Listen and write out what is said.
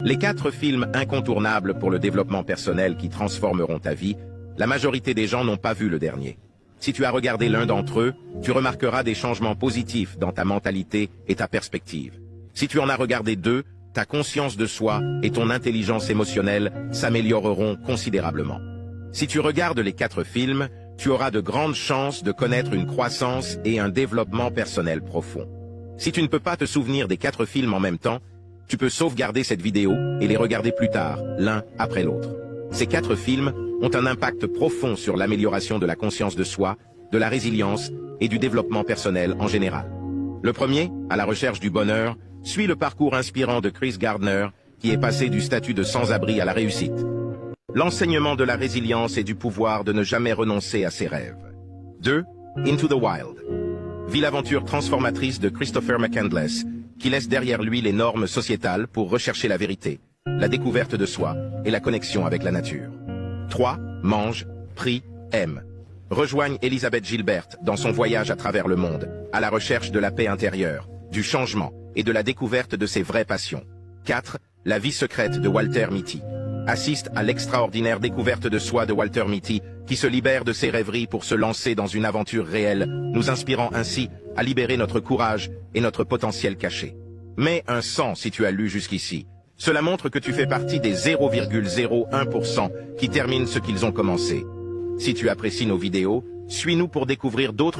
Les 4 films incontournables pour le développement personnel qui transformeront ta vie, la majorité des gens n'ont pas vu le dernier. Si tu as regardé l'un d'entre eux, tu remarqueras des changements positifs dans ta mentalité et ta perspective. Si tu en as regardé 2, ta conscience de soi et ton intelligence émotionnelle s'amélioreront considérablement. Si tu regardes les 4 films, tu auras de grandes chances de connaître une croissance et un développement personnel profond. Si tu ne peux pas te souvenir des 4 films en même temps, tu peux sauvegarder cette vidéo et les regarder plus tard, l'un après l'autre. Ces 4 films ont un impact profond sur l'amélioration de la conscience de soi, de la résilience et du développement personnel en général. Le premier, À la recherche du bonheur, suit le parcours inspirant de Chris Gardner, qui est passé du statut de sans-abri à la réussite. L'enseignement de la résilience et du pouvoir de ne jamais renoncer à ses rêves. 2. Into the Wild. Vit l'aventure transformatrice de Christopher McCandless, qui laisse derrière lui les normes sociétales pour rechercher la vérité, la découverte de soi et la connexion avec la nature. 3. Mange, prie, aime. Rejoigne Elizabeth Gilbert dans son voyage à travers le monde, à la recherche de la paix intérieure, du changement et de la découverte de ses vraies passions. 4. La vie secrète de Walter Mitty. Assiste à l'extraordinaire découverte de soi de Walter Mitty, qui se libère de ses rêveries pour se lancer dans une aventure réelle, nous inspirant ainsi à libérer notre courage et notre potentiel caché. Mets un 100 si tu as lu jusqu'ici. Cela montre que tu fais partie des 0,01% qui terminent ce qu'ils ont commencé. Si tu apprécies nos vidéos, suis-nous pour découvrir d'autres